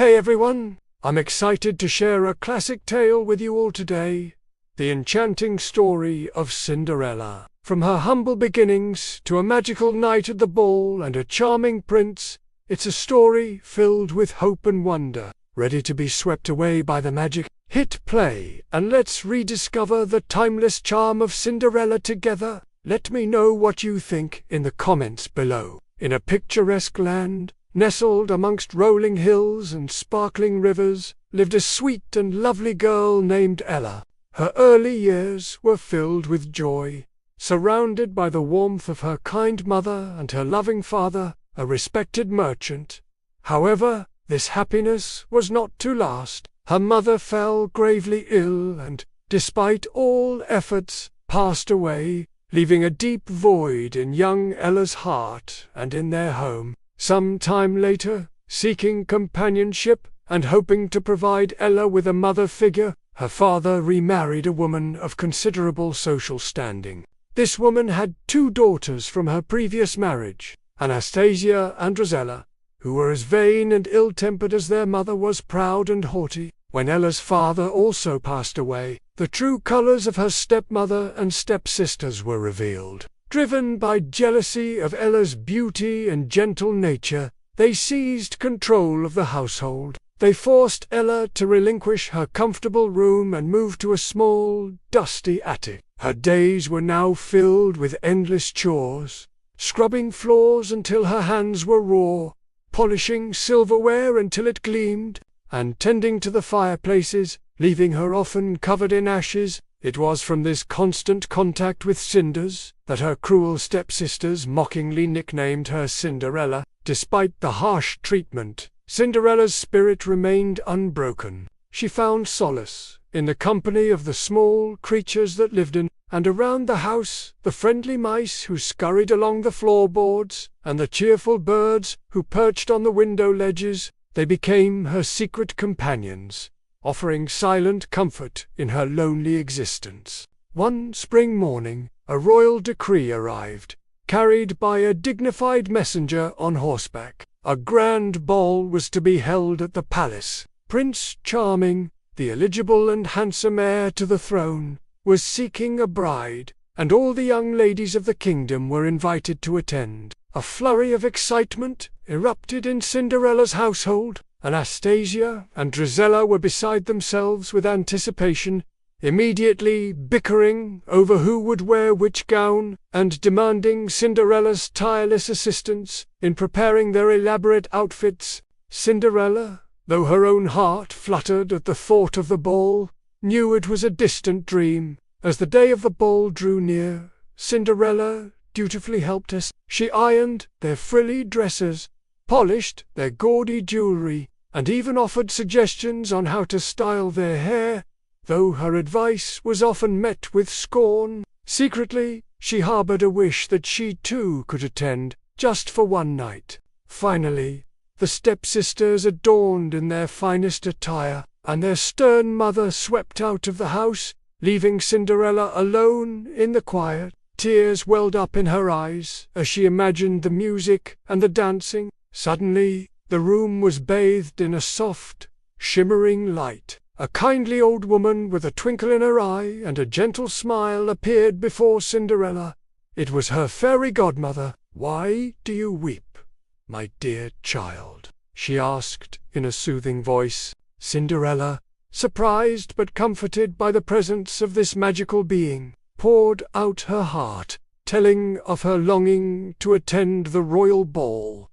Hey everyone, I'm excited to share a classic tale with you all today. The enchanting story of Cinderella. From her humble beginnings to a magical night at the ball and a charming prince, it's a story filled with hope and wonder. Ready to be swept away by the magic? Hit play and let's rediscover the timeless charm of Cinderella together. Let me know what you think in the comments below. In a picturesque land, nestled amongst rolling hills and sparkling rivers, lived a sweet and lovely girl named Ella. Her early years were filled with joy, surrounded by the warmth of her kind mother and her loving father, a respected merchant. However, this happiness was not to last. Her mother fell gravely ill and, despite all efforts, passed away, leaving a deep void in young Ella's heart and in their home. Some time later, seeking companionship and hoping to provide Ella with a mother figure, her father remarried a woman of considerable social standing. This woman had 2 daughters from her previous marriage, Anastasia and Rosella, who were as vain and ill-tempered as their mother was proud and haughty. When Ella's father also passed away, the true colors of her stepmother and stepsisters were revealed. Driven by jealousy of Ella's beauty and gentle nature, they seized control of the household. They forced Ella to relinquish her comfortable room and move to a small, dusty attic. Her days were now filled with endless chores, scrubbing floors until her hands were raw, polishing silverware until it gleamed, and tending to the fireplaces, leaving her often covered in ashes. It was from this constant contact with cinders that her cruel stepsisters mockingly nicknamed her Cinderella. Despite the harsh treatment, Cinderella's spirit remained unbroken. She found solace in the company of the small creatures that lived in and around the house, the friendly mice who scurried along the floorboards, and the cheerful birds who perched on the window ledges. They became her secret companions, offering silent comfort in her lonely existence. One spring morning, a royal decree arrived, carried by a dignified messenger on horseback. A grand ball was to be held at the palace. Prince Charming, the eligible and handsome heir to the throne, was seeking a bride, and all the young ladies of the kingdom were invited to attend. A flurry of excitement erupted in Cinderella's household. Anastasia and Rosella were beside themselves with anticipation, immediately bickering over who would wear which gown, and demanding Cinderella's tireless assistance in preparing their elaborate outfits. Cinderella, though her own heart fluttered at the thought of the ball, knew it was a distant dream. As the day of the ball drew near, Cinderella dutifully helped us. She ironed their frilly dresses, polished their gaudy jewelry, and even offered suggestions on how to style their hair. Though her advice was often met with scorn, secretly she harbored a wish that she too could attend, just for one night. Finally, the stepsisters adorned in their finest attire, and their stern mother swept out of the house, leaving Cinderella alone in the quiet. Tears welled up in her eyes as she imagined the music and the dancing. Suddenly, the room was bathed in a soft, shimmering light. A kindly old woman with a twinkle in her eye and a gentle smile appeared before Cinderella. It was her fairy godmother. "Why do you weep, my dear child?" she asked in a soothing voice. Cinderella, surprised but comforted by the presence of this magical being, poured out her heart, telling of her longing to attend the royal ball.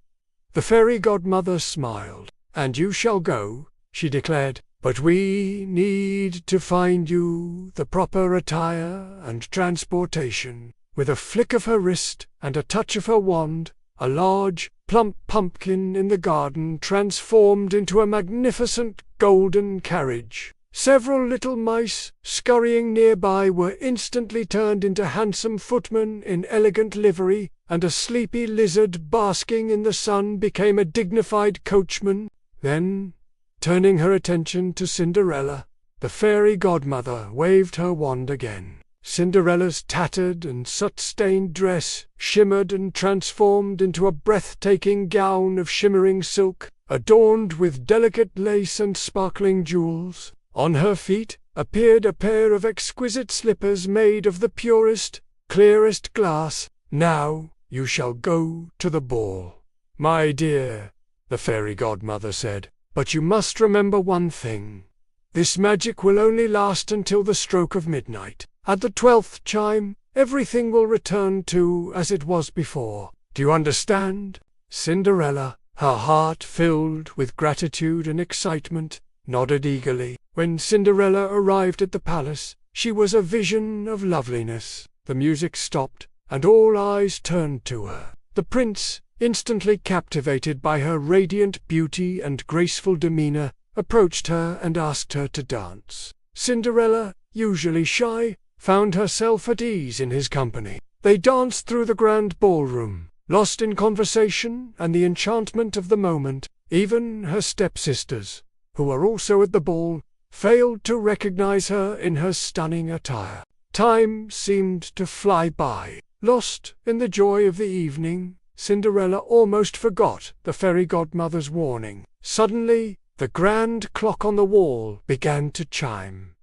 The fairy godmother smiled. "And you shall go," she declared, "but we need to find you the proper attire and transportation." With a flick of her wrist and a touch of her wand, a large, plump pumpkin in the garden transformed into a magnificent golden carriage. Several little mice scurrying nearby were instantly turned into handsome footmen in elegant livery, and a sleepy lizard basking in the sun became a dignified coachman. Then, turning her attention to Cinderella, the fairy godmother waved her wand again. Cinderella's tattered and soot-stained dress shimmered and transformed into a breathtaking gown of shimmering silk. adorned with delicate lace and sparkling jewels. On her feet appeared a pair of exquisite slippers made of the purest, clearest glass. "Now you shall go to the ball, my dear," the fairy godmother said. "But you must remember one thing. This magic will only last until the stroke of midnight. At the 12th chime, everything will return to as it was before. Do you understand?" Cinderella, her heart filled with gratitude and excitement, nodded eagerly. When Cinderella arrived at the palace, she was a vision of loveliness. The music stopped, and all eyes turned to her. The prince, instantly captivated by her radiant beauty and graceful demeanor, approached her and asked her to dance. Cinderella, usually shy, found herself at ease in his company. They danced through the grand ballroom, lost in conversation and the enchantment of the moment. Even her stepsisters, who were also at the ball, failed to recognize her in her stunning attire. Time seemed to fly by. Lost in the joy of the evening, Cinderella almost forgot the fairy godmother's warning. Suddenly, the grand clock on the wall began to chime.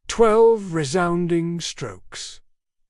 12 resounding strokes.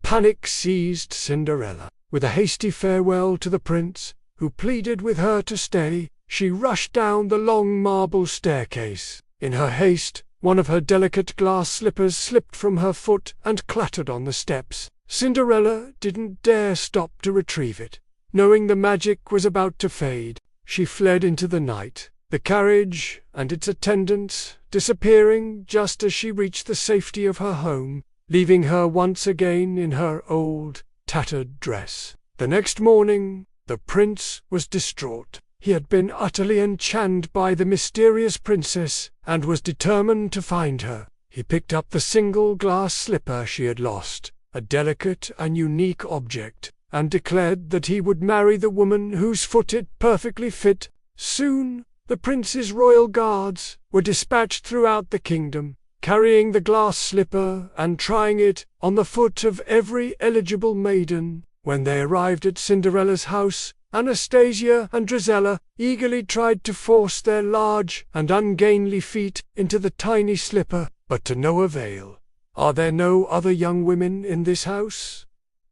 Panic seized Cinderella. With a hasty farewell to the prince, who pleaded with her to stay, she rushed down the long marble staircase. In her haste, one of her delicate glass slippers slipped from her foot and clattered on the steps. Cinderella didn't dare stop to retrieve it. Knowing the magic was about to fade, she fled into the night, the carriage and its attendants disappearing just as she reached the safety of her home, leaving her once again in her old, tattered dress. The next morning, the prince was distraught. He had been utterly enchanted by the mysterious princess and was determined to find her. He picked up the single glass slipper she had lost, a delicate and unique object, and declared that he would marry the woman whose foot it perfectly fit. Soon, the prince's royal guards were dispatched throughout the kingdom, carrying the glass slipper and trying it on the foot of every eligible maiden. When they arrived at Cinderella's house, Anastasia and Drizella eagerly tried to force their large and ungainly feet into the tiny slipper, but to no avail. "Are there no other young women in this house?"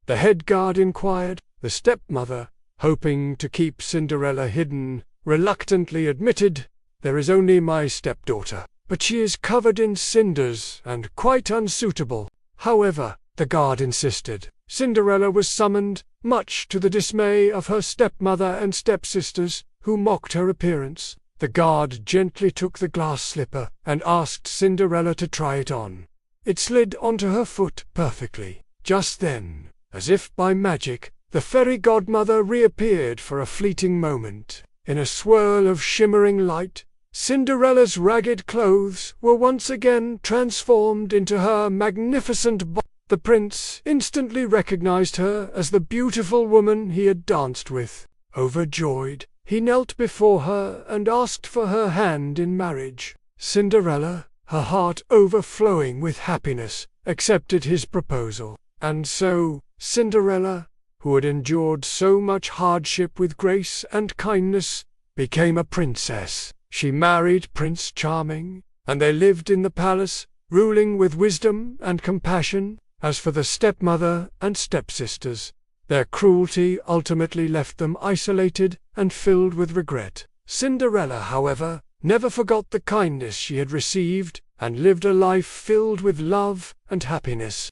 the head guard inquired. The stepmother, hoping to keep Cinderella hidden, reluctantly admitted, "There is only my stepdaughter, but she is covered in cinders and quite unsuitable." However, the guard insisted. Cinderella was summoned, much to the dismay of her stepmother and stepsisters, who mocked her appearance. The guard gently took the glass slipper and asked Cinderella to try it on. It slid onto her foot perfectly. Just then, as if by magic, the fairy godmother reappeared for a fleeting moment. In a swirl of shimmering light, Cinderella's ragged clothes were once again transformed into her magnificent body. The prince instantly recognized her as the beautiful woman he had danced with. Overjoyed, he knelt before her and asked for her hand in marriage. Cinderella, her heart overflowing with happiness, accepted his proposal. And so, Cinderella, who had endured so much hardship with grace and kindness, became a princess. She married Prince Charming, and they lived in the palace, ruling with wisdom and compassion. As for the stepmother and stepsisters, their cruelty ultimately left them isolated and filled with regret. Cinderella, however, never forgot the kindness she had received and lived a life filled with love and happiness.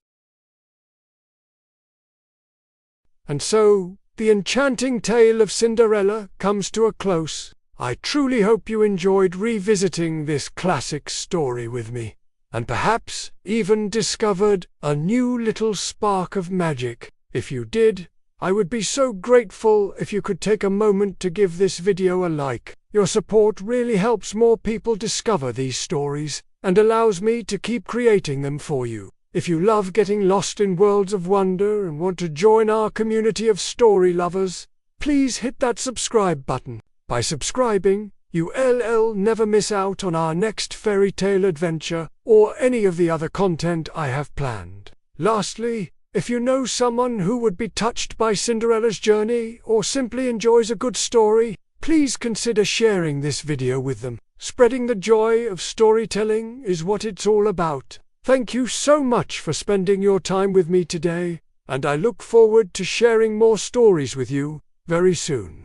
And so, the enchanting tale of Cinderella comes to a close. I truly hope you enjoyed revisiting this classic story with me, and perhaps even discovered a new little spark of magic. If you did, I would be so grateful if you could take a moment to give this video a like. Your support really helps more people discover these stories, and allows me to keep creating them for you. If you love getting lost in worlds of wonder and want to join our community of story lovers, please hit that subscribe button. By subscribing, you'll never miss out on our next fairy tale adventure or any of the other content I have planned. Lastly, if you know someone who would be touched by Cinderella's journey or simply enjoys a good story, please consider sharing this video with them. Spreading the joy of storytelling is what it's all about. Thank you so much for spending your time with me today, and I look forward to sharing more stories with you very soon.